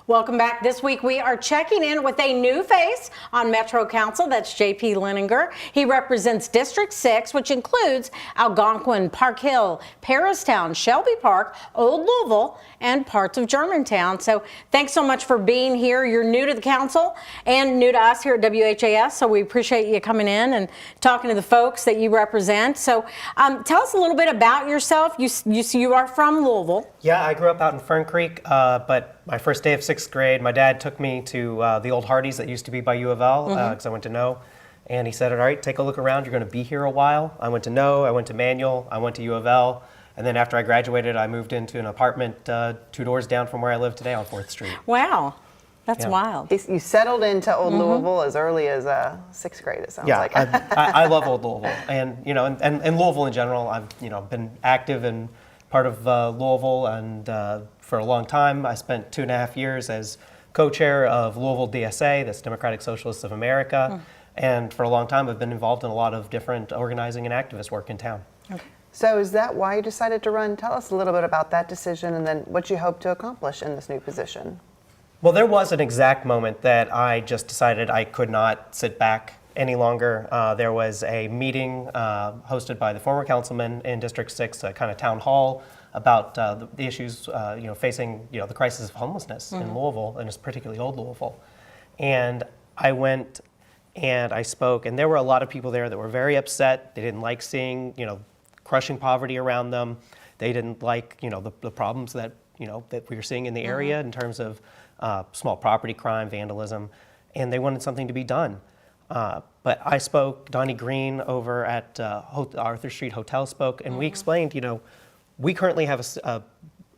Welcome back. This week we are checking in with a new face on Metro Council. That's JP Lyninger. He represents District 6, which includes Algonquin, Park Hill, Paristown, Shelby Park, Old Louisville, and parts of Germantown. So thanks so much for being here. You're new to the council and new to us here at WHAS, so we appreciate you coming in and talking to the folks that you represent. So tell us a little bit about yourself. You are from Louisville. Yeah, I grew up out in Fern Creek, but my first day of 6th grade, my dad took me to the old Hardee's that used to be by U of L because I went to No. And he said, all right, take a look around. You're going to be here a while. I went to No, I went to Manual, I went to U of L. And then after I graduated, I moved into an apartment 2 doors down from where I live today on 4th Street. Wow. That's wild. You settled into Old Louisville as early as 6th grade, it sounds like. Yeah, I love Old Louisville. And, and Louisville in general. I've, been active and part of Louisville, and for a long time, I spent 2.5 years as co-chair of Louisville DSA, that's Democratic Socialists of America. And for a long time, I've been involved in a lot of different organizing and activist work in town. Okay. So is that why you decided to run? Tell us a little bit about that decision and then what you hope to accomplish in this new position. Well, there was an exact moment that I just decided I could not sit back any longer. There was a meeting hosted by the former councilman in District 6, a kind of town hall about the issues facing the crisis of homelessness in Louisville, and it's particularly Old Louisville. And I went and I spoke, and there were a lot of people there that were very upset. They didn't like seeing crushing poverty around them. They didn't like the problems that that we were seeing in the area in terms of small property crime, vandalism, and they wanted something to be done. But I spoke, Donnie Green over at Arthur Street Hotel spoke, and we explained, we currently have a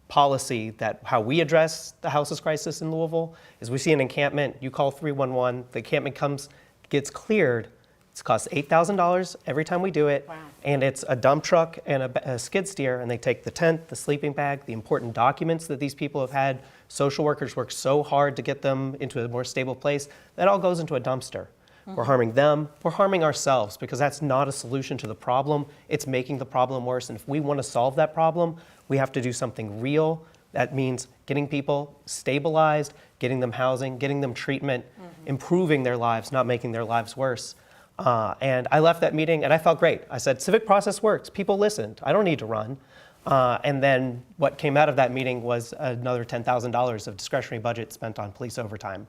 policy that how we address the houseless crisis in Louisville is we see an encampment, you call 311, the encampment gets cleared. It costs $8,000 every time we do it, and it's a dump truck and a skid steer, and they take the tent, the sleeping bag, the important documents that these people have had. Social workers work so hard to get them into a more stable place. That all goes into a dumpster. We're harming them, we're harming ourselves, because that's not a solution to the problem. It's making the problem worse, and if we want to solve that problem, we have to do something real. That means getting people stabilized, getting them housing, getting them treatment, improving their lives, not making their lives worse. And I left that meeting and I felt great. I said, civic process works. People listened. I don't need to run. And then what came out of that meeting was another $10,000 of discretionary budget spent on police overtime,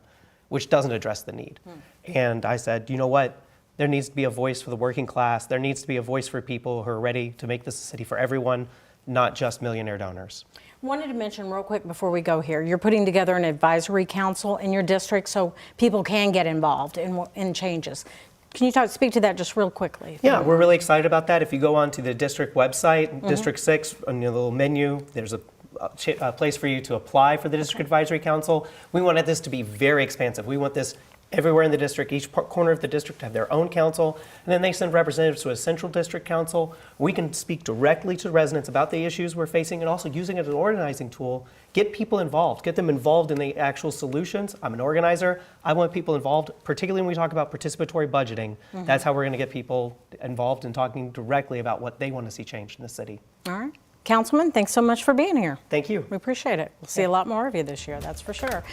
which doesn't address the need. And I said, you know what? There needs to be a voice for the working class. There needs to be a voice for people who are ready to make this a city for everyone, not just millionaire donors. Wanted to mention real quick before we go here, you're putting together an advisory council in your district so people can get involved in changes. Can you speak to that just real quickly? Yeah, we're really excited about that. If you go onto the district website, District 6, on your little menu, there's a place for you to apply for the District Advisory Council. We wanted this to be very expansive. We want this everywhere in the district, each corner of the district to have their own council, and then they send representatives to a central district council. We can speak directly to residents about the issues we're facing and also using it as an organizing tool, get people involved, get them involved in the actual solutions. I'm an organizer. I want people involved, particularly when we talk about participatory budgeting. That's how we're going to get people involved in talking directly about what they want to see changed in the city. All right. Councilman, thanks so much for being here. Thank you. We appreciate it. We'll see a lot more of you this year, that's for sure.